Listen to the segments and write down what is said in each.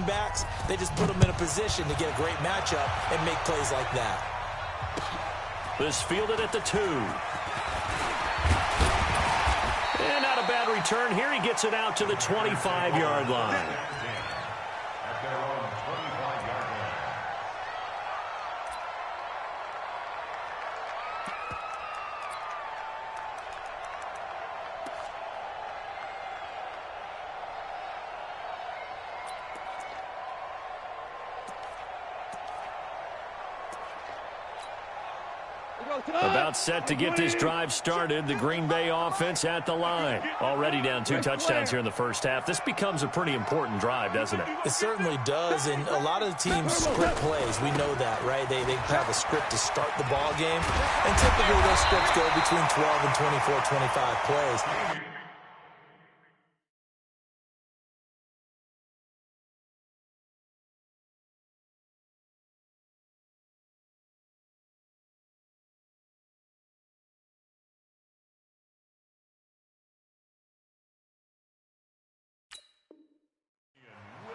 backs, they just put them in a position to get a great matchup and make plays like that. This fielded at the 2. And not a bad return here. He gets it out to the 25-yard line. About set to get this drive started. The Green Bay offense at the line. Already down 2 touchdowns here in the first half. This becomes a pretty important drive, doesn't it? It certainly does, and a lot of the teams script plays. We know that, right? They have a script to start the ball game, and typically those scripts go between 12 and 24, 25 plays.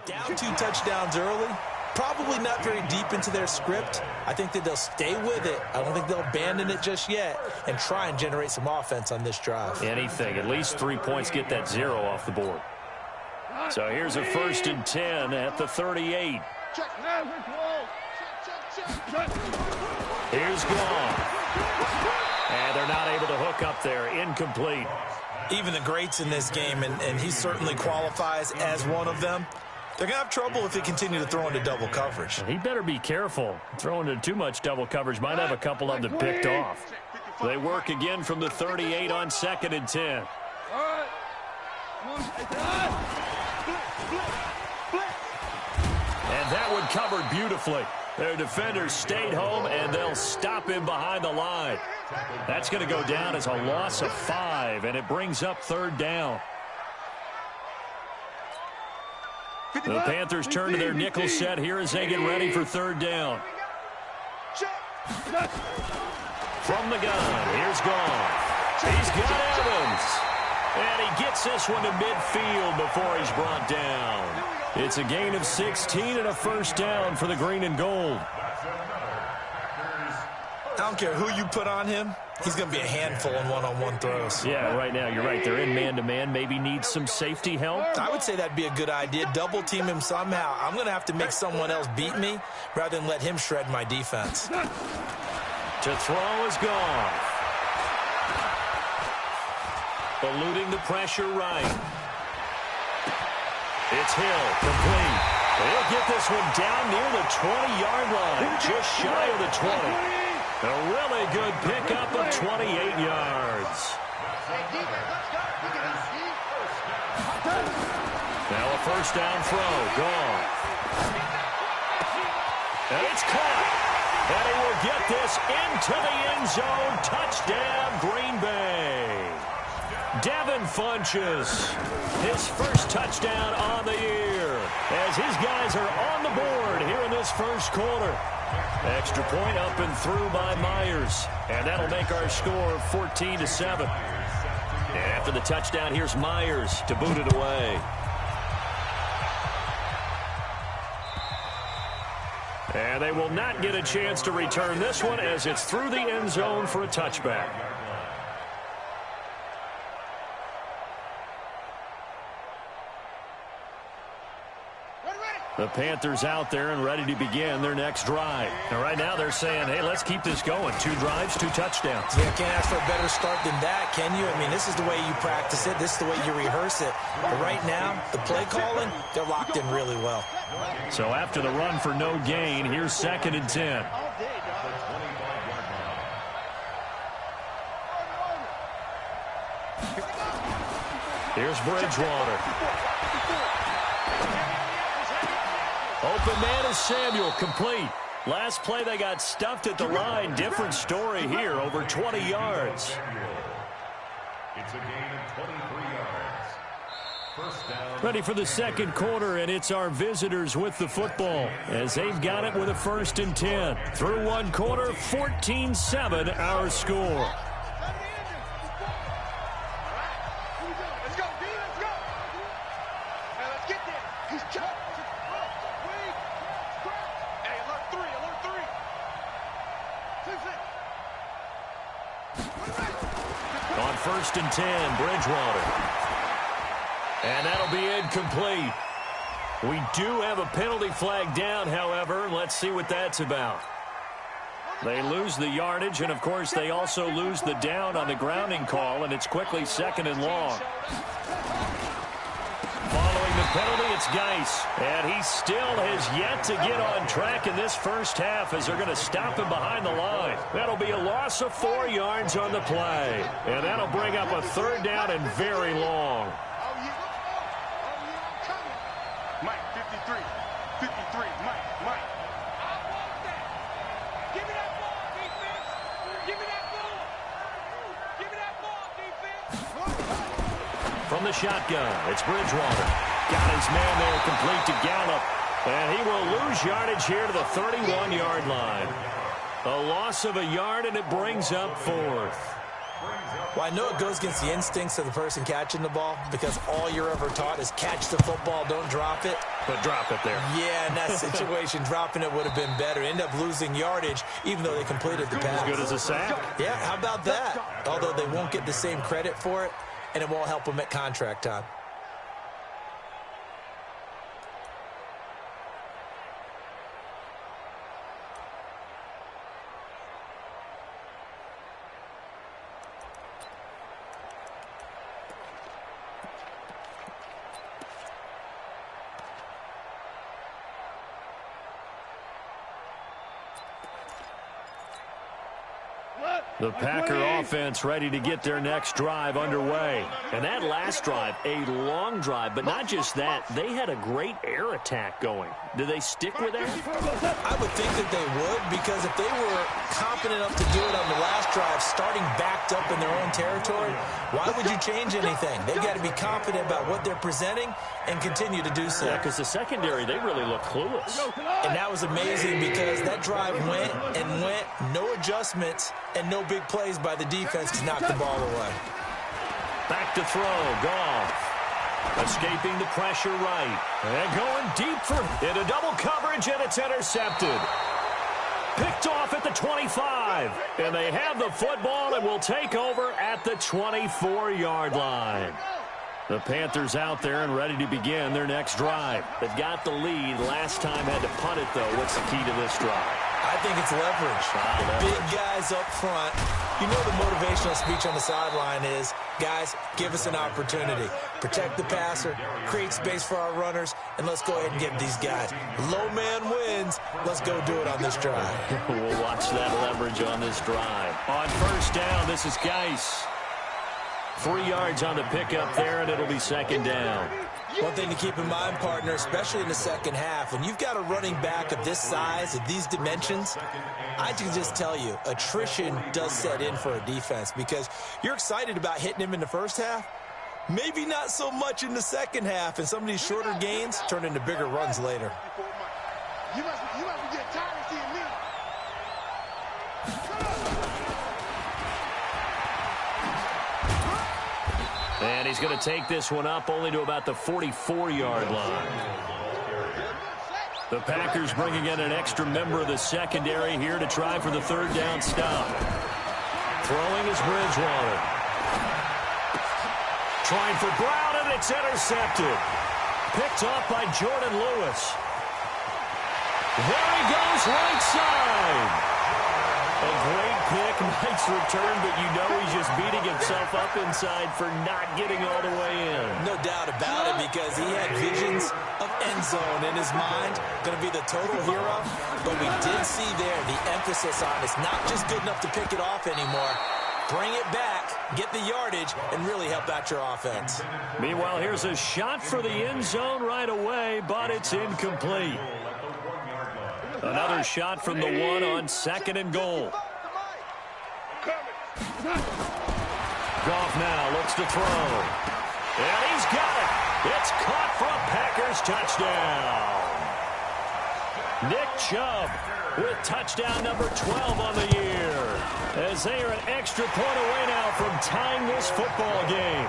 Down 2 touchdowns early, probably not very deep into their script. I think that they'll stay with it. I don't think they'll abandon it just yet and try and generate some offense on this drive. Anything, at least 3 points, get that 0 off the board. So here's a 1st and 10 at the 38. Here's Gone. And they're not able to hook up there. Incomplete. Even the greats in this game, and he certainly qualifies as one of them, they're going to have trouble if they continue to throw into double coverage. He better be careful. Throwing into too much double coverage might have a couple of them picked off. They work again from the 38 on 2nd and 10. And that one covered beautifully. Their defenders stayed home, and they'll stop him behind the line. That's going to go down as a loss of 5, and it brings up 3rd down. The Panthers turn to their nickel set here as they get ready for 3rd down. From the gun, here's Gone. He's got Evans. And he gets this one to midfield before he's brought down. It's a gain of 16 and a 1st down for the green and gold. I don't care who you put on him. He's going to be a handful in one-on-one throws. Yeah, right now, you're right. They're in man-to-man. Maybe needs some safety help. I would say that'd be a good idea. Double team him somehow. I'm going to have to make someone else beat me rather than let him shred my defense. To throw is Gone. Eluding the pressure right. It's Hill, complete. He'll get this one down near the 20-yard line, just shy of the 20. A really good pickup of 28 yards. Now a 1st down throw, Gone. And it's caught. And he will get this into the end zone. Touchdown, Green Bay. Devin Funchess, his 1st touchdown on the year, as his guys are on the board here in this 1st quarter. Extra point up and through by Myers, and that'll make our score 14-7. And after the touchdown, here's Myers to boot it away. And they will not get a chance to return this one as it's through the end zone for a touchback. The Panthers out there and ready to begin their next drive. And right now they're saying, hey, let's keep this going. 2 drives, 2 touchdowns. Yeah, can't ask for a better start than that, can you? I mean, this is the way you practice it. This is the way you rehearse it. But right now, the play calling, they're locked in really well. So after the run for no gain, here's 2nd and 10. Here's Bridgewater. Open man is Samuel, complete. Last play they got stuffed at the line. Different story here, over 20 yards. It's a gain of 23 yards. First down. Ready for the 2nd quarter, and it's our visitors with the football as they've got it with a 1st and 10. Through 1 quarter, 14-7 our score. 1st and 10, Bridgewater. And that'll be incomplete. We do have a penalty flag down, however. Let's see what that's about. They lose the yardage, and, of course, they also lose the down on the grounding call, and it's quickly 2nd and long. Following the penalty, it's Geis. And he still has yet to get on track in this first half as they're going to stop him behind the line. That'll be a loss of 4 yards on the play. And that'll bring up a 3rd down and very long. Mike, 53, Mike. Give me that ball, defense. Give me that ball. Give me that ball, defense. From the shotgun, it's Bridgewater. Got his man there complete to Gallup. And he will lose yardage here to the 31-yard line. A loss of a yard, and it brings up 4th. Well, I know it goes against the instincts of the person catching the ball because all you're ever taught is catch the football, don't drop it. But drop it there. Yeah, in that situation, dropping it would have been better. End up losing yardage, even though they completed the pass. As good as a sack. Yeah, how about that? Although they won't get the same credit for it, and it won't help them at contract time. The Packer offense ready to get their next drive underway. And that last drive, a long drive, but not just that. They had a great air attack going. Do they stick with that? I would think that they would, because if they were confident enough to do it on the last drive, starting backed up in their own territory, why would you change anything? They've got to be confident about what they're presenting and continue to do so. Yeah, because the secondary, they really look clueless. And that was amazing because that drive went and went, no adjustments, and no big plays by the defense to knock the ball away. Back to throw, Goff. Escaping the pressure right. And going deep for into double coverage, and it's intercepted. Picked off at the 25. And they have the football and will take over at the 24-yard line. The Panthers out there and ready to begin their next drive. They've got the lead. Last time had to punt it, though. What's the key to this drive? I think it's leverage. The big guys up front. You know the motivational speech on the sideline is, guys, give us an opportunity. Protect the passer, create space for our runners, and let's go ahead and give these guys. Low man wins. Let's go do it on this drive. We'll watch that leverage on this drive. On 1st down, this is Geis. 3 yards on the pickup there, and it'll be 2nd down. One thing to keep in mind, partner, especially in the second half, when you've got a running back of this size, of these dimensions, I can just tell you, attrition does set in for a defense because you're excited about hitting him in the first half, maybe not so much in the second half, and some of these shorter gains turn into bigger runs later. You must be getting tired of seeing me. And he's going to take this one up only to about the 44-yard line. The Packers bringing in an extra member of the secondary here to try for the 3rd down stop. Throwing is Bridgewater. Trying for Brown, and it's intercepted. Picked off by Jordan Lewis. There he goes, right side. A great pick, nice return, but you know he's just beating himself up inside for not getting all the way in. No doubt about it, because he had visions of end zone in his mind. Going to be the total hero, but we did see there the emphasis on it's not just good enough to pick it off anymore. Bring it back, get the yardage, and really help out your offense. Meanwhile, here's a shot for the end zone right away, but it's incomplete. Another shot from the one on 2nd and goal. Goff now looks to throw. And he's got it. It's caught for a Packers touchdown. Nick Chubb with touchdown number 12 on the year. As they are an extra point away now from tying this football game.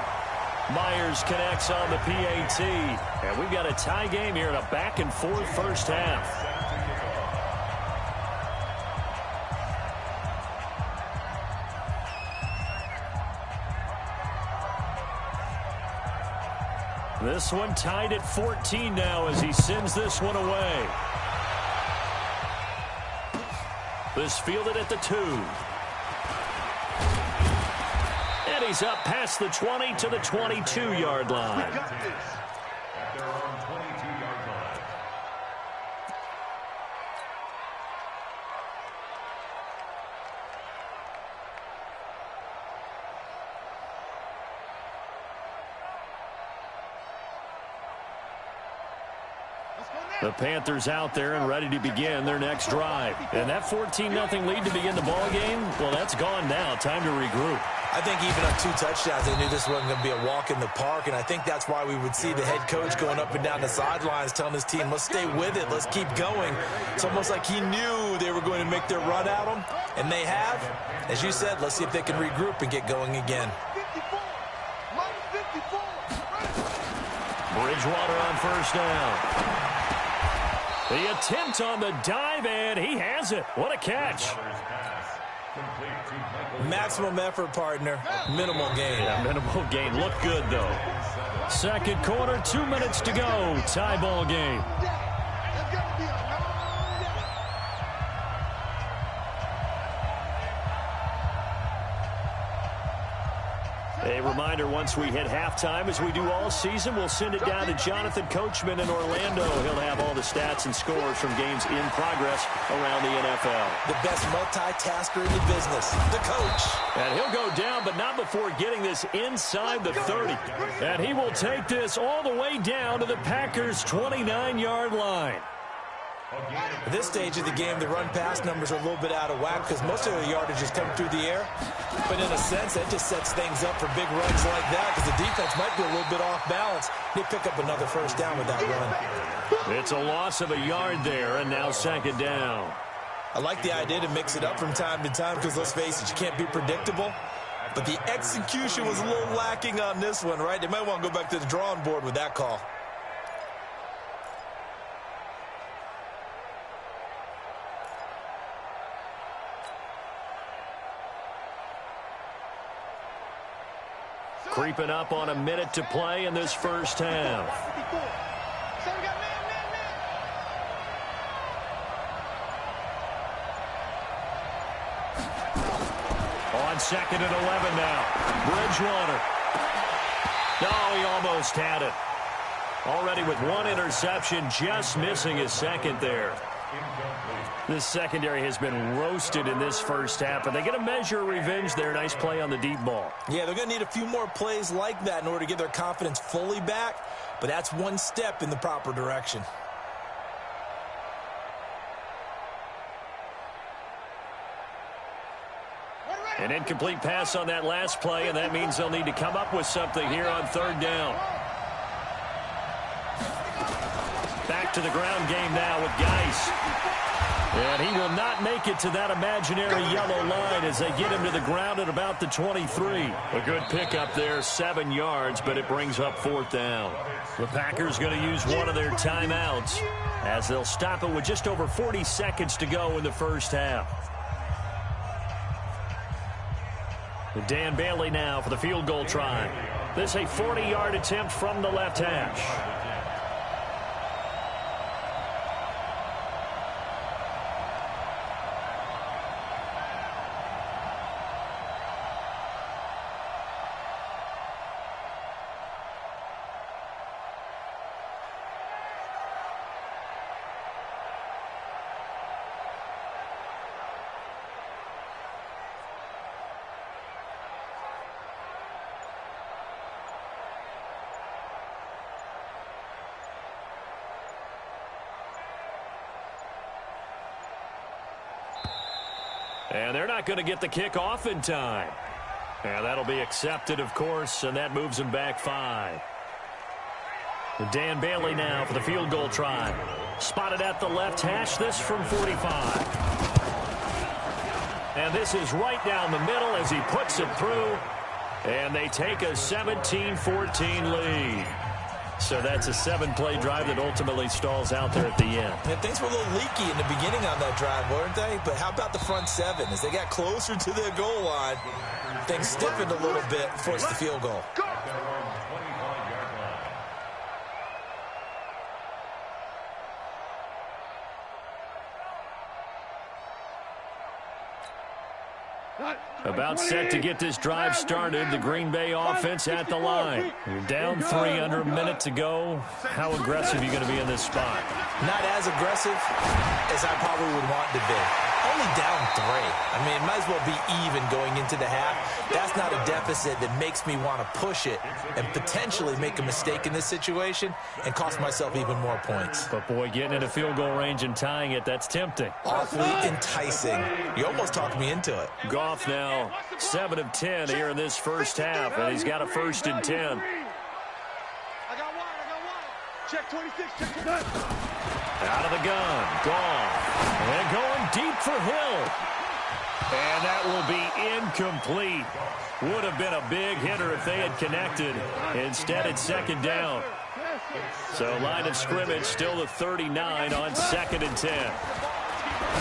Myers connects on the PAT. And we've got a tie game here in a back-and-forth first half. This one tied at 14 now as he sends this one away. This fielded at the 2. And he's up past the 20 to the 22-yard line. The Panthers out there and ready to begin their next drive. And that 14-0 lead to begin the ball game, well, that's gone now. Time to regroup. I think even on 2 touchdowns, they knew this wasn't going to be a walk in the park, and I think that's why we would see the head coach going up and down the sidelines telling his team, let's stay with it, let's keep going. It's almost like he knew they were going to make their run at him, and they have. As you said, let's see if they can regroup and get going again. Bridgewater on first down. The attempt on the dive, and he has it. What a catch. Maximum effort, partner. Minimal gain. Yeah, minimal gain. Looked good, though. Second quarter, 2 minutes to go. Tie ball game. A reminder, once we hit halftime, as we do all season, we'll send it down to Jonathan Coachman in Orlando. He'll have all the stats and scores from games in progress around the NFL. The best multitasker in the business, the coach. And he'll go down, but not before getting this inside the 30. And he will take this all the way down to the Packers' 29-yard line. At this stage of the game, the run-pass numbers are a little bit out of whack because most of the yardage is coming through the air. But in a sense, that just sets things up for big runs like that because the defense might be a little bit off balance. They pick up another first down with that run. It's a loss of a yard there, and now second down. I like the idea to mix it up from time to time because, let's face it, you can't be predictable. But the execution was a little lacking on this one, right? They might want to go back to the drawing board with that call. Creeping up on a minute to play in this first half. On second and 11 now. Bridgewater. No, he almost had it. Already with 1 interception, just missing his second there. This secondary has been roasted in this first half, but they get a measure of revenge there. Nice play on the deep ball. Yeah, they're going to need a few more plays like that in order to get their confidence fully back, but that's one step in the proper direction. An incomplete pass on that last play, and that means they'll need to come up with something here on third down. Back to the ground game now with Geis. And he will not make it to that imaginary yellow line as they get him to the ground at about the 23. A good pickup there, 7 yards, but it brings up fourth down. The Packers going to use one of their timeouts as they'll stop it with just over 40 seconds to go in the first half. Dan Bailey now for the field goal try. This a 40-yard attempt from the left hash. And they're not going to get the kick off in time. And that'll be accepted, of course, and that moves them back 5. Dan Bailey now for the field goal try. Spotted at the left hash, this from 45. And this is right down the middle as he puts it through. And they take a 17-14 lead. So that's a 7-play drive that ultimately stalls out there at the end. Yeah, things were a little leaky in the beginning on that drive, weren't they? But how about the front 7? As they got closer to the goal line, things stiffened a little bit, forced the field goal. About set to get this drive started. The Green Bay offense at the line. You're down 3 under a minute to go. How aggressive are you going to be in this spot? Not as aggressive as I probably would want to be. Only down 3. I mean, it might as well be even going into the half. That's not a deficit that makes me want to push it and potentially make a mistake in this situation and cost myself even more points. But, boy, getting into field goal range and tying it, that's tempting. Awfully enticing. You almost talked me into it. Goff now 7 of 10 here in this first half, and he's got a 1st and 10. I got one. Check 26, check 29. Out of the gun, Goff. And going deep for Hill. And that will be incomplete. Would have been a big hitter if they had connected. Instead, it's 2nd down. So line of scrimmage still the 39 on 2nd and 10.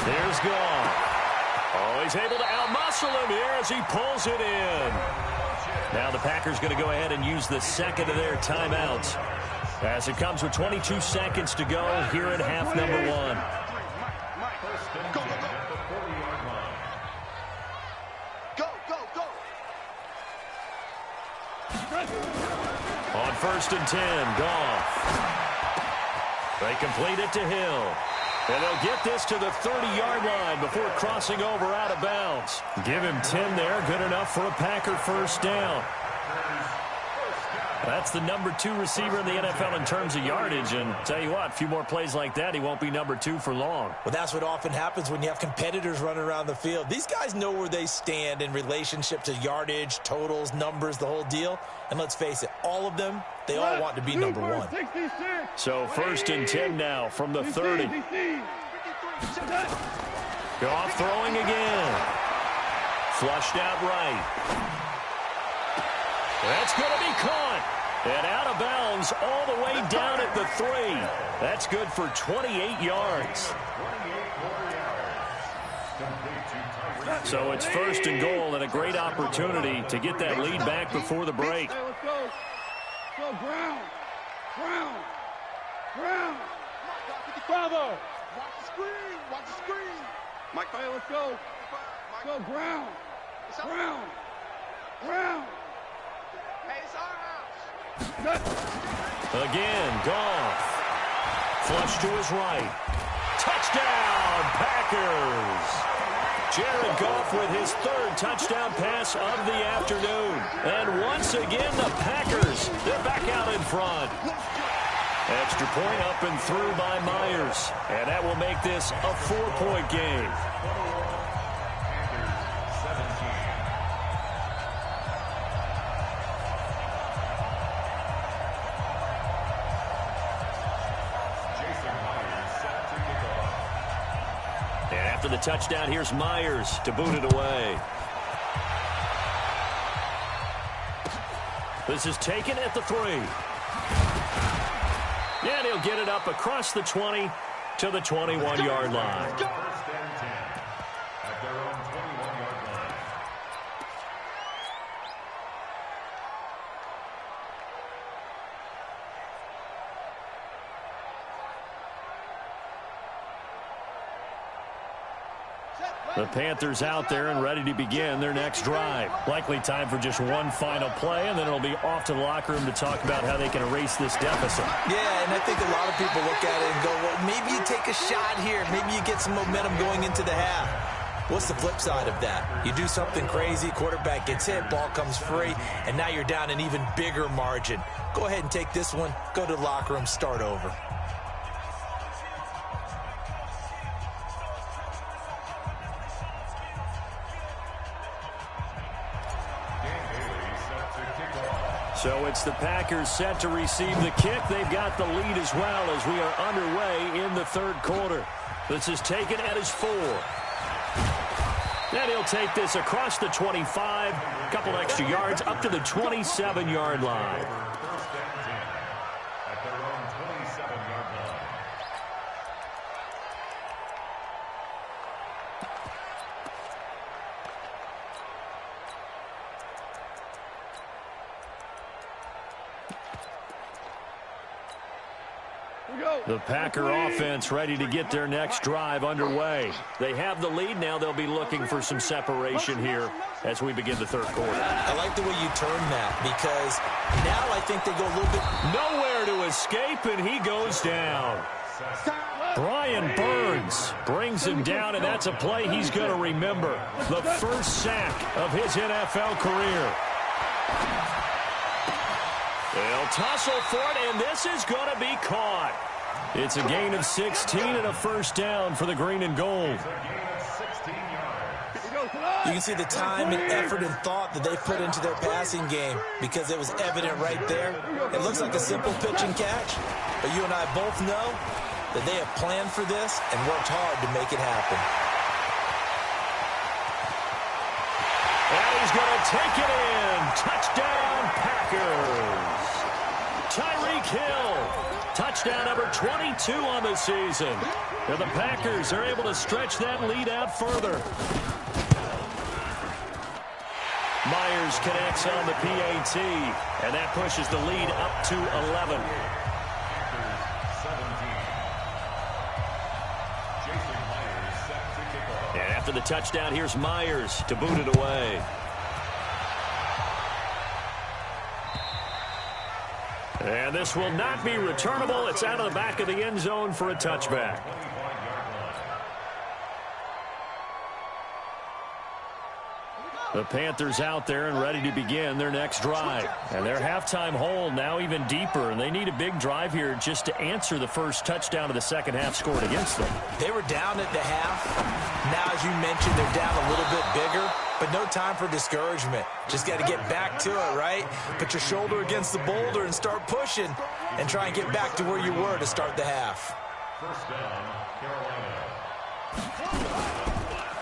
Here's Goff. Oh, he's able to outmuscle him here as he pulls it in. Now the Packers going to go ahead and use the 2nd of their timeouts, as it comes with 22 seconds to go here in half number 1. Go. On 1st and 10, Goff. They complete it to Hill. And they'll get this to the 30-yard line before crossing over out of bounds. Give him 10 there. Good enough for a Packer 1st down. That's the number 2 receiver in the NFL in terms of yardage. And tell you what, a few more plays like that, he won't be number 2 for long. Well, that's what often happens when you have competitors running around the field. These guys know where they stand in relationship to yardage, totals, numbers, the whole deal. And let's face it, all of them, they all want to be number 1. So 1st and 10 now from the 30. Goff throwing again. Flushed out right. That's going to be caught. And out of bounds all the way down at the 3. That's good for 28 yards. So it's 1st and goal and a great opportunity to get that lead back before the break. Let's go. Go, Brown. Bravo. Watch the screen. Mike, let's go. Go, Brown. Hey, it's our house. Again, Goff. Flush to his right. Touchdown, Packers. Jared Goff with his 3rd touchdown pass of the afternoon. And once again, the Packers, they're back out in front. Extra point up and through by Myers. And that will make this a 4-point game. And after the touchdown, here's Myers to boot it away. This is taken at the 3. And he'll get it up across the 20 to the 21-yard line. The Panthers out there and ready to begin their next drive. Likely time for just one final play, and then it'll be off to the locker room to talk about how they can erase this deficit. Yeah, and I think a lot of people look at it and go, well, maybe you take a shot here. Maybe you get some momentum going into the half. What's the flip side of that? You do something crazy, quarterback gets hit, ball comes free, and now you're down an even bigger margin. Go ahead and take this one, go to the locker room, start over. So it's the Packers set to receive the kick. They've got the lead as well as we are underway in the 3rd quarter. This is taken at his 4. Then he'll take this across the 25, a couple extra yards up to the 27-yard line. We go. The Packer offense ready to get their next drive underway. They have the lead now. They'll be looking for some separation here as we begin the third quarter. I like the way you turn that because now I think they go a little bit. Nowhere to escape, and he goes down. Brian Burns brings him down, and that's a play he's going to remember. The first sack of his NFL career. They'll tussle for it, and this is going to be caught. It's a gain of 16 and a first down for the green and gold. You can see the time and effort and thought that they put into their passing game because it was evident right there. It looks like a simple pitch and catch, but you and I both know that they have planned for this and worked hard to make it happen. And he's going to take it in. Touchdown, Packers. Tyreek Hill. Touchdown number 22 on the season. And the Packers are able to stretch that lead out further. Myers connects on the PAT, and that pushes the lead up to 11. And after the touchdown, here's Myers to boot it away. And this will not be returnable. It's out of the back of the end zone for a touchback. The Panthers out there and ready to begin their next drive. And their halftime hole now even deeper, and they need a big drive here just to answer the first touchdown of the second half scored against them. They were down at the half. Now, as you mentioned, they're down a little bit bigger, but no time for discouragement. Just got to get back to it, right? Put your shoulder against the boulder and start pushing and try and get back to where you were to start the half. First down, Carolina.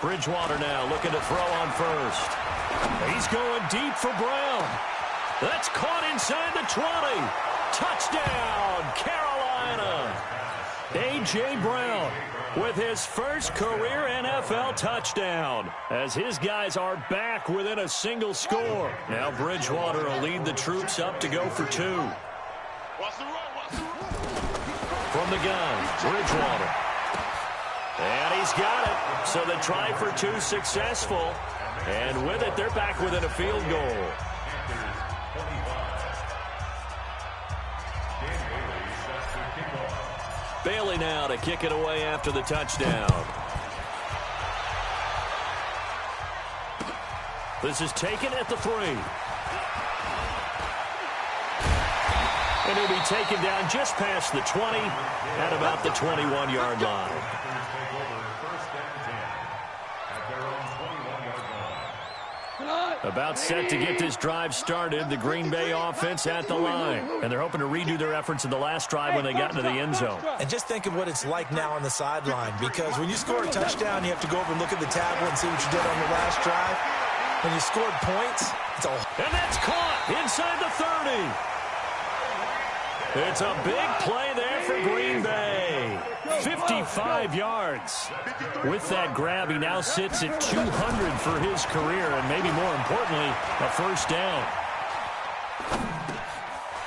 Bridgewater now looking to throw on first. He's going deep for Brown. That's caught inside the 20. Touchdown, Carolina. A.J. Brown with his first career NFL touchdown as his guys are back within a single score. Now Bridgewater will lead the troops up to go for two. From the gun, Bridgewater. And he's got it. So the try for two successful. And with it, they're back within a field goal. Bailey now to kick it away after the touchdown. This is taken at the 3. And he'll be taken down just past the 20 at about the 21-yard line. About set to get this drive started. The Green Bay offense at the line. And they're hoping to redo their efforts in the last drive when they got into the end zone. And just think of what it's like now on the sideline, because when you score a touchdown, you have to go over and look at the tablet and see what you did on the last drive. When you scored points, it's all... And that's caught inside the 30. It's a big play there for Green Bay. 55 yards. With that grab, he now sits at 200 for his career, and maybe more importantly, a first down.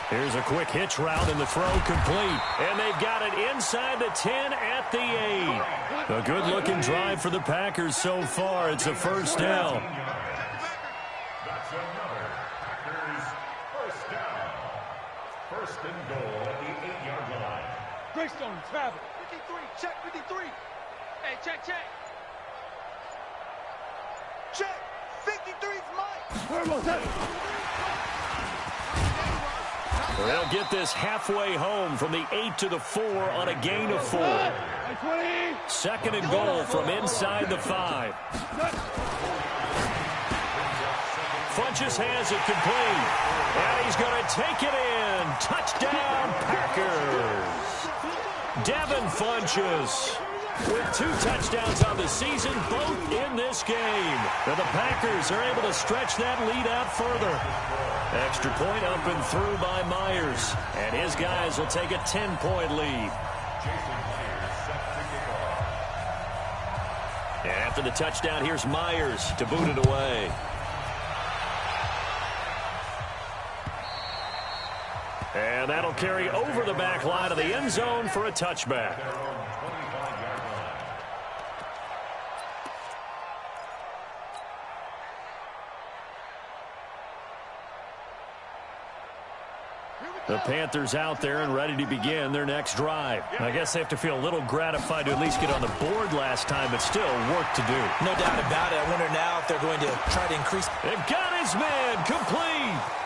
Here's a quick hitch route, and the throw complete. And they've got it inside the 10 at the 8. A good-looking drive for the Packers so far. It's a first down. That's another Packers first down. First and goal at the 8-yard line. Greystone, travel. 53, check 53. Hey, check. Check. 53's mine. They'll get this halfway home from the 8 to the 4 on a gain of 4. Second and goal from inside the 5. Funchess has it complete. And he's going to take it in. Touchdown, Packers. Devin Funchess with 2 touchdowns on the season, both in this game. And the Packers are able to stretch that lead out further. Extra point up and through by Myers. And his guys will take a 10-point lead. And after the touchdown, here's Myers to boot it away. And And that'll carry over the back line of the end zone for a touchback. The Panthers out there and ready to begin their next drive. I guess they have to feel a little gratified to at least get on the board last time, but still work to do. No doubt about it. I wonder now if they're going to try to increase. They've got his man complete.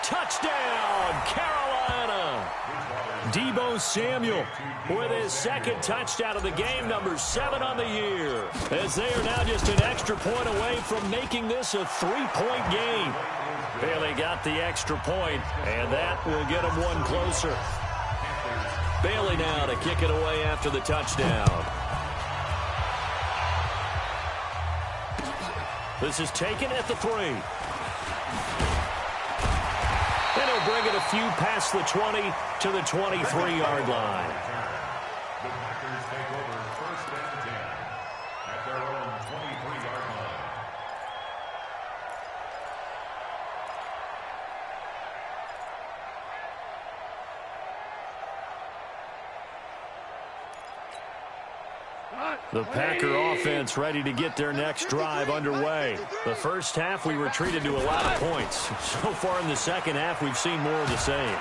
Touchdown, Carolina. Deebo Samuel with his second touchdown of the game, number 7 on the year, as they are now just an extra point away from making this a 3-point game. Bailey got the extra point, and that will get him one closer. Bailey now to kick it away after the touchdown. This is taken at the 3. And he'll bring it a few past the 20 to the 23-yard line. The Packers take over 1st and 10 at their own 23-yard line. The Packer offense ready to get their next drive underway. The first half, we were treated to a lot of points. So far in the second half, we've seen more of the same.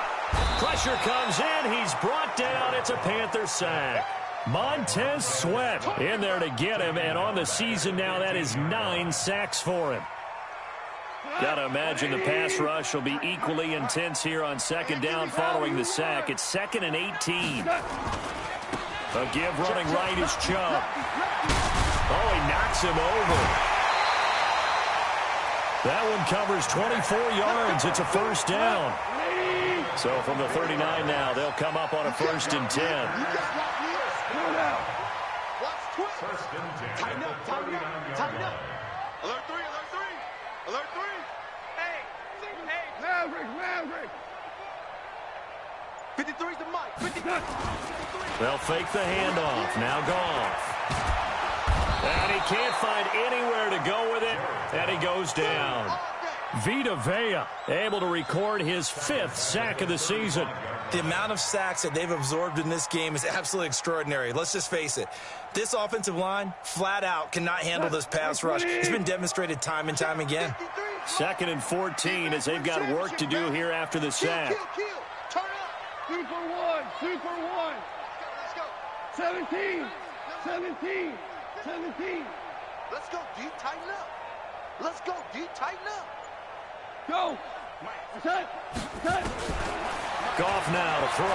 Pressure comes in. He's brought down. It's a Panther sack. Montez Sweat in there to get him. And on the season now, that is 9 sacks for him. Got to imagine the pass rush will be equally intense here on second down following the sack. It's 2nd and 18. A give running right is Chubb. Oh, he knocks him over. That one covers 24 yards. It's a first down. So from the 39 now, they'll come up on a 1st and 10. First and 10. Tighten up, tighten up, tighten up. Alert 3, alert 3. Alert 3. Hey, Maverick. 53's the mic. 53. They'll fake the handoff. Now Goff. And he can't find anywhere to go with it. And he goes down. Vita Vea able to record his 5th sack of the season. The amount of sacks that they've absorbed in this game is absolutely extraordinary. Let's just face it. This offensive line, flat out, cannot handle this pass rush. It's been demonstrated time and time again. 2nd and 14 as they've got work to do here after the sack. Turn up. 2 for 1. 2 for 1. Let's go. 17. 17. 17. Let's go, D. Tighten up. Let's go, D. Tighten up. Go. Cut. Goff now to throw.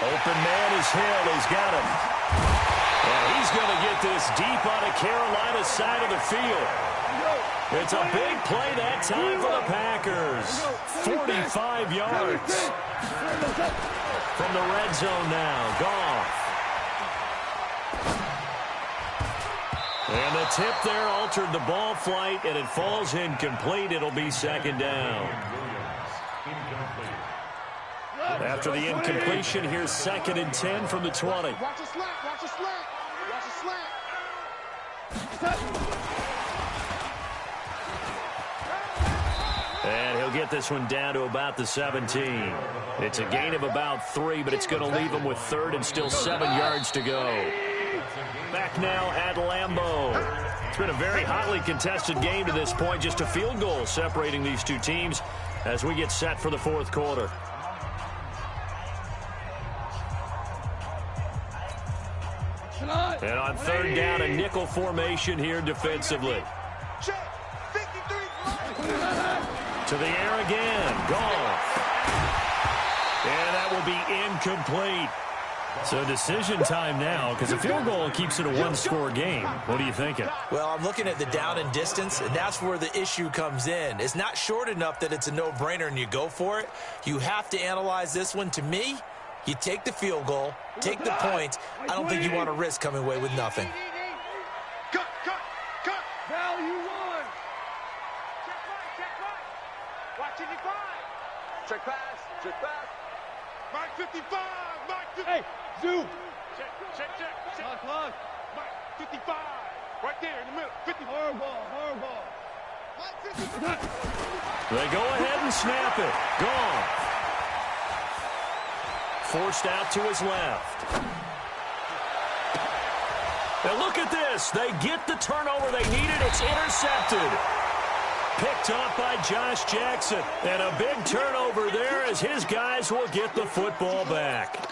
Open man is Hill. He's got him. And he's going to get this deep on the Carolina side of the field. It's a big play that time for the Packers. 45 yards. From the red zone now, Goff. And the tip there altered the ball flight, and it falls incomplete. It'll be 2nd down. After the incompletion, here's 2nd and 10 from the 20. Watch a slack. Watch a slack. Watch a slack. And he'll get this one down to about the 17. It's a gain of about 3, but it's going to leave him with 3rd and still 7 yards to go. Back now at Lambeau. It's been a very hotly contested game to this point. Just a field goal separating these two teams as we get set for the 4th quarter. And on 3rd down, a nickel formation here defensively. To the air again. Goff. And that will be incomplete. So decision time now, because a field goal keeps it a 1-score game. What are you thinking? Well, I'm looking at the down and distance, and that's where the issue comes in. It's not short enough that it's a no-brainer and you go for it. You have to analyze this one. To me, you take the field goal, take the points. I don't think you want to risk coming away with nothing. Cut. Value 1. Check right. Watch it, check pass. Mark 55. Hey, zoom. Check. Clock. Mark 55. Right there in the middle. 50. Hardball. They go ahead and snap it. Gone. Forced out to his left. And look at this. They get the turnover they needed. It's intercepted. Picked off by Josh Jackson. And a big turnover there as his guys will get the football back.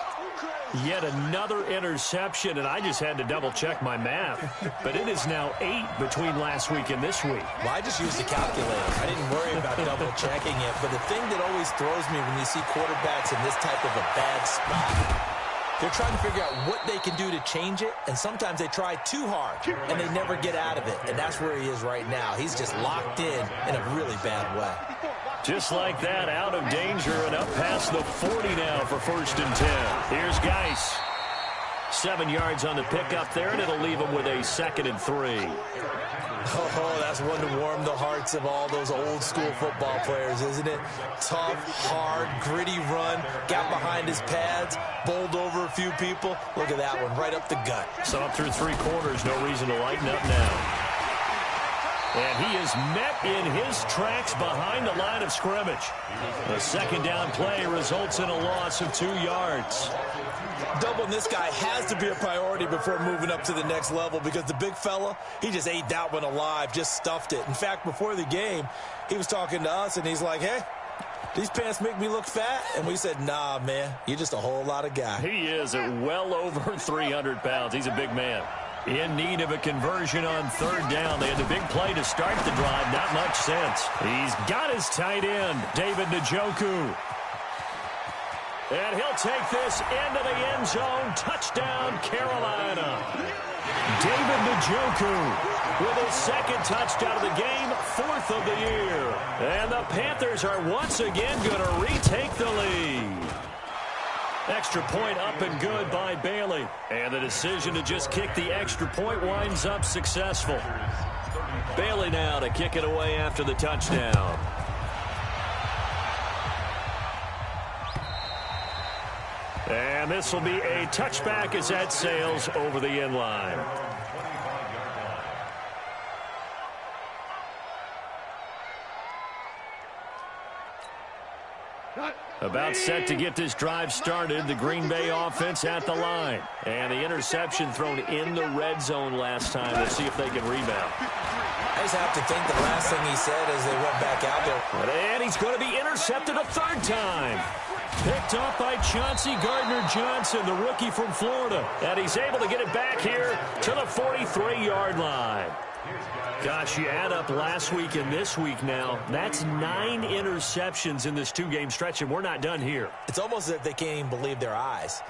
Yet another interception, and I just had to double-check my math. But it is now 8 between last week and this week. Well, I just used a calculator. I didn't worry about double-checking it. But the thing that always throws me when you see quarterbacks in this type of a bad spot, they're trying to figure out what they can do to change it, and sometimes they try too hard, and they never get out of it. And that's where he is right now. He's just locked in a really bad way. Just like that, out of danger and up past the 40 now for 1st and 10. Here's Geis. 7 yards on the pickup there, and it'll leave him with a 2nd and 3. Oh, that's one to warm the hearts of all those old-school football players, isn't it? Tough, hard, gritty run, got behind his pads, bowled over a few people. Look at that one, right up the gut. So up through 3 quarters, no reason to lighten up now. And he is met in his tracks behind the line of scrimmage. The 2nd down play results in a loss of 2 yards. Doubling this guy has to be a priority before moving up to the next level because the big fella, he just ate that one alive, just stuffed it. In fact, before the game, he was talking to us, and he's like, hey, these pants make me look fat? And we said, nah, man, you're just a whole lot of guy. He is at well over 300 pounds. He's a big man. In need of a conversion on 3rd down. They had the big play to start the drive. Not much sense. He's got his tight end, David Njoku. And he'll take this into the end zone. Touchdown, Carolina. David Njoku with his 2nd touchdown of the game, 4th of the year. And the Panthers are once again going to retake the lead. Extra point up and good by Bailey. And the decision to just kick the extra point winds up successful. Bailey now to kick it away after the touchdown. And this will be a touchback as that sails over the end line. About set to get this drive started, the Green Bay offense at the line. And the interception thrown in the red zone last time. Let's see if they can rebound. I just have to think the last thing he said as they went back out there. And he's going to be intercepted a 3rd time. Picked off by Chauncey Gardner-Johnson, the rookie from Florida. And he's able to get it back here to the 43-yard line. Gosh, you add up last week and this week now, that's 9 interceptions in this 2-game stretch, and we're not done here. It's almost as if they can't even believe their eyes.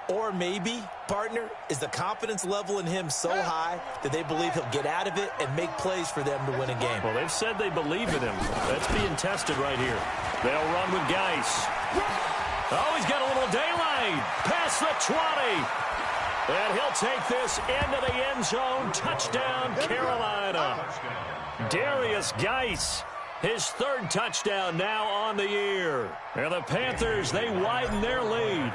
Or maybe, partner, is the confidence level in him so high that they believe he'll get out of it and make plays for them to win a game. Well, they've said they believe in him. That's being tested right here. They'll run with Geis. Oh, he's got a little daylight. Past the 20. And he'll take this into the end zone. Touchdown, Carolina. Darius Geis, his 3rd touchdown now on the year. And the Panthers, they widen their lead.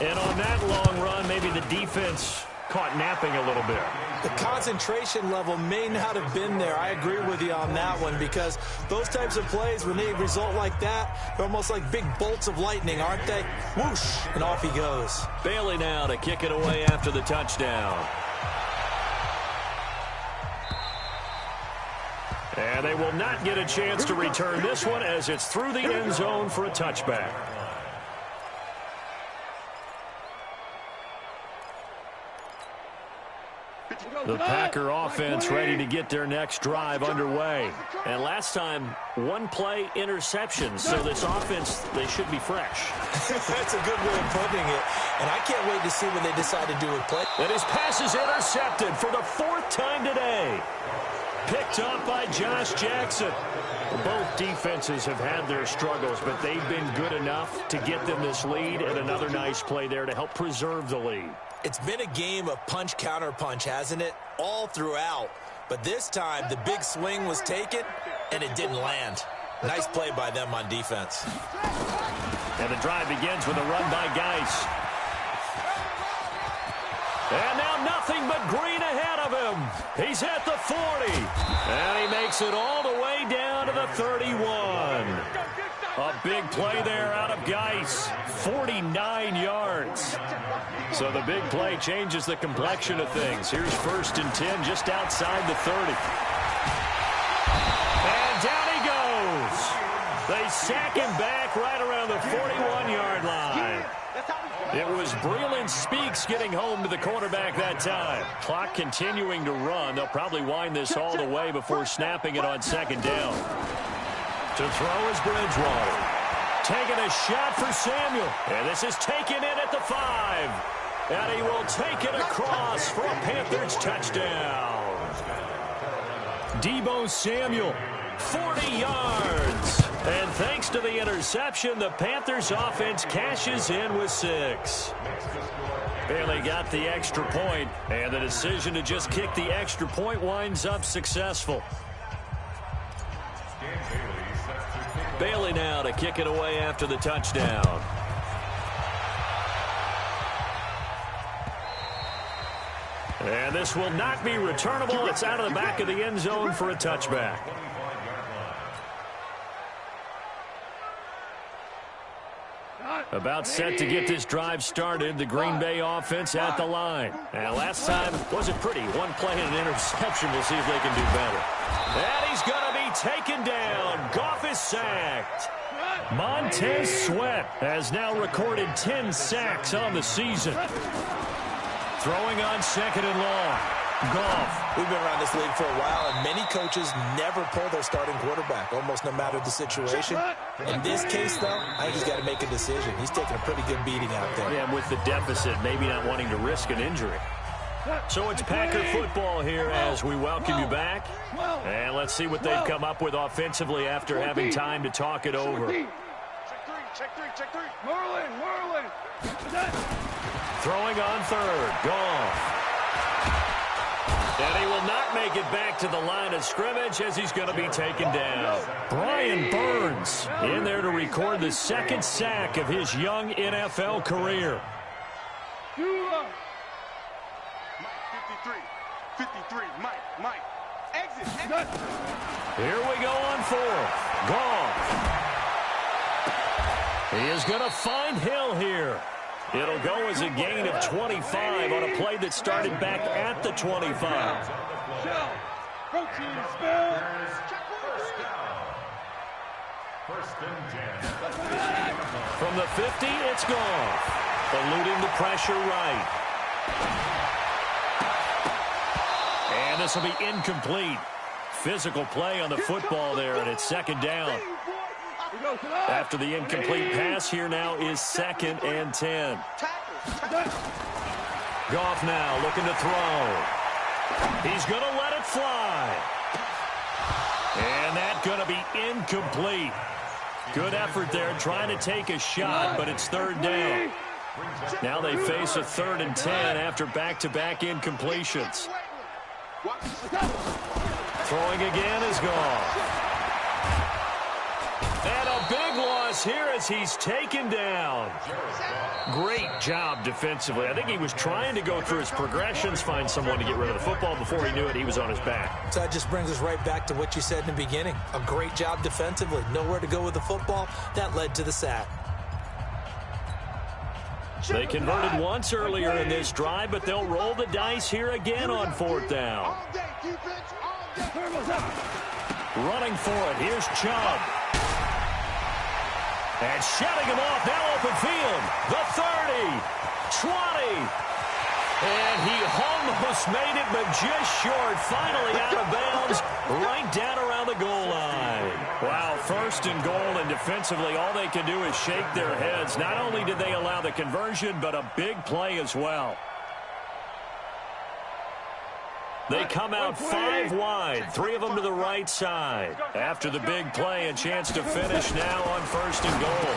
And on that long run, maybe the defense caught napping a little bit. The concentration level may not have been there. I agree with you on that one because those types of plays, when they result like that, they're almost like big bolts of lightning, aren't they? Whoosh, and off he goes. Bailey now to kick it away after the touchdown. And they will not get a chance to return this one as it's through the end zone for a touchback. The Packer offense ready to get their next drive underway. And last time, 1-play interception. So this offense, they should be fresh. That's a good way of putting it. And I can't wait to see what they decide to do with play. And his pass is intercepted for the 4th time today. Picked up by Josh Jackson. Both defenses have had their struggles, but they've been good enough to get them this lead, and another nice play there to help preserve the lead. It's been a game of punch-counter-punch, hasn't it? All throughout. But this time, the big swing was taken, and it didn't land. Nice play by them on defense. And the drive begins with a run by Geis. And now nothing. nothing but green ahead of him. He's at the 40. And he makes it all the way down to the 31. A big play there out of Geis. 49 yards. So the big play changes the complexion of things. Here's 1st and 10 just outside the 30. And down he goes. They sack him back right around the 41-yard line. It was Breland Speaks getting home to the quarterback that time. Clock continuing to run. They'll probably wind this all the way before snapping it on 2nd down. To throw is Bridgewater. Taking a shot for Samuel. And this is taken in at the 5. And he will take it across for a Panthers touchdown. Deebo Samuel, 40 yards. And thanks to the interception, the Panthers offense cashes in with 6. Bailey got the extra point, and the decision to just kick the extra point winds up successful. Bailey now to kick it away after the touchdown. And this will not be returnable. It's out of the back of the end zone for a touchback. About set to get this drive started. The Green Bay offense at the line. And last time wasn't pretty. One play and an interception. We'll see if they can do better. And he's going to be taken down. Goff is sacked. Montez Sweat has now recorded 10 sacks on the season. Throwing on 2nd and long. Goff. We've been around this league for a while, and many coaches never pull their starting quarterback, almost no matter the situation. In this case, though, I think he's got to make a decision. He's taking a pretty good beating out there. Yeah, and with the deficit, maybe not wanting to risk an injury. So it's Packer football here as we welcome you back. And let's see what they've come up with offensively after having time to talk it over. Check three. Merlin. Throwing on 3rd. Goff. And he will not make it back to the line of scrimmage as he's going to be taken down. Brian Burns in there to record the 2nd sack of his young NFL career. 53, Mike. Exit. Here we go on 4th. Goff. He is going to find Hill here. It'll go as a gain of 25 on a play that started back at the 25. From the 50, it's Goff. Eluding the pressure right. And this will be incomplete. Physical play on the football there, and it's 2nd down. After the incomplete pass, here now is 2nd and 10. Goff now looking to throw. He's going to let it fly. And that's going to be incomplete. Good effort there trying to take a shot, but it's 3rd down. Now they face a 3rd and 10 after back-to-back incompletions. Throwing again is Goff. And a big loss here as he's taken down. Great job defensively. I think he was trying to go through his progressions, find someone to get rid of the football. Before he knew it, he was on his back. So that just brings us right back to what you said in the beginning. A great job defensively. Nowhere to go with the football. That led to the sack. They converted once earlier in this drive, but they'll roll the dice here again on 4th down. Running for it. Here's Chubb. And shutting him off, now open field. The 30, 20. And he almost made it, but just short. Finally out of bounds, right down around the goal line. Wow, 1st and goal, and defensively, all they can do is shake their heads. Not only did they allow the conversion, but a big play as well. They come out 5 wide, 3 of them to the right side. After the big play, a chance to finish now on 1st and goal.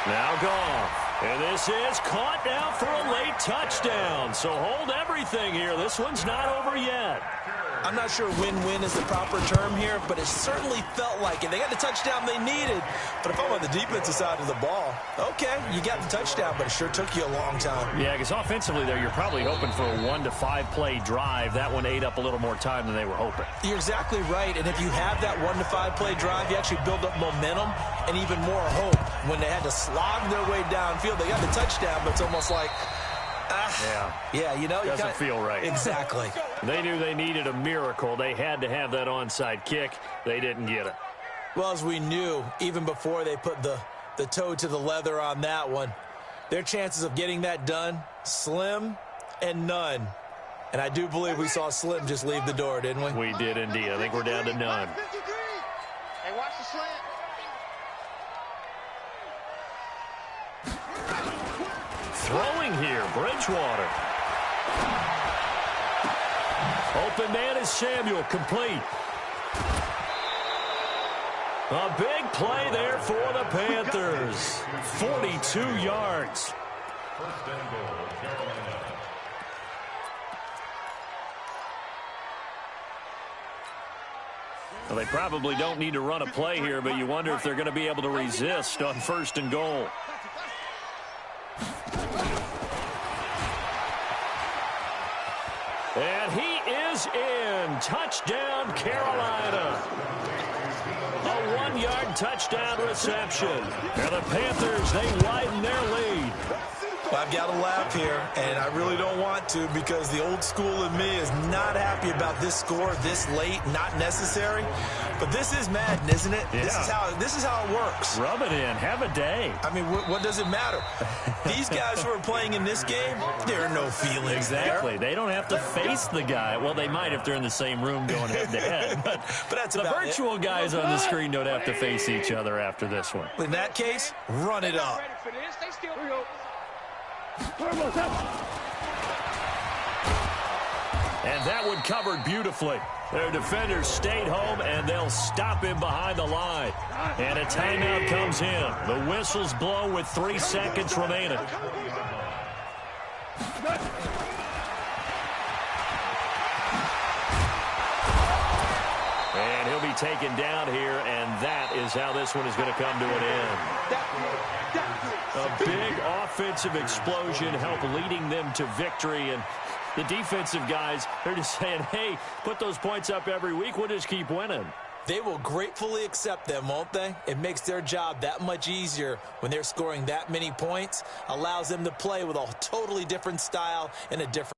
Now Goff. And this is caught now for a late touchdown. So hold everything here. This one's not over yet. I'm not sure win-win is the proper term here, but it certainly felt like it. They got the touchdown they needed, but if I'm on the defensive side of the ball, okay, you got the touchdown, but it sure took you a long time. Yeah, because offensively there, you're probably hoping for a 1 to 5 play drive. That one ate up a little more time than they were hoping. You're exactly right, and if you have that 1 to 5 play drive, you actually build up momentum and even more hope. When they had to slog their way downfield, they got the touchdown, but it's almost like, yeah, you know, doesn't feel right. Exactly. They knew they needed a miracle. They had to have that onside kick. They didn't get it. Well, as we knew, even before they put the toe to the leather on that one, their chances of getting that done, slim and none. And I do believe we saw Slim just leave the door, didn't we? We did indeed. I think we're down to none. Hey, watch the slant. Throwing here, Bridgewater. Open man is Samuel, complete. A big play there for the Panthers. 42 yards. First and goal, Carolina. Well, they probably don't need to run a play here, but you wonder if they're going to be able to resist on first and goal. And he is in. Touchdown, Carolina. A 1-yard touchdown reception. And the Panthers, they widen their lead. Well, I've got to laugh here, and I really don't want to because the old school in me is not happy about this score this late, not necessary. But this is Madden, isn't it? Yeah. This is how it works. Rub it in. Have a day. I mean, what does it matter? These guys who are playing in this game, there are no feelings Exactly. there. They don't have to face the guy. Well, they might if they're in the same room going head-to-head. But that's the about virtual guys on the screen don't have to face each other after this one. In that case, run it up. And that one covered beautifully. Their defenders stayed home, and they'll stop him behind the line. And a timeout comes in. The whistles blow with 3 seconds remaining. And he'll be taken down here, and that is how this one is going to come to an end. A big offensive explosion helped leading them to victory, and the defensive guys, they're just saying, hey, put those points up every week, we'll just keep winning. They will gratefully accept them, won't they? It makes their job that much easier when they're scoring that many points, allows them to play with a totally different style and a different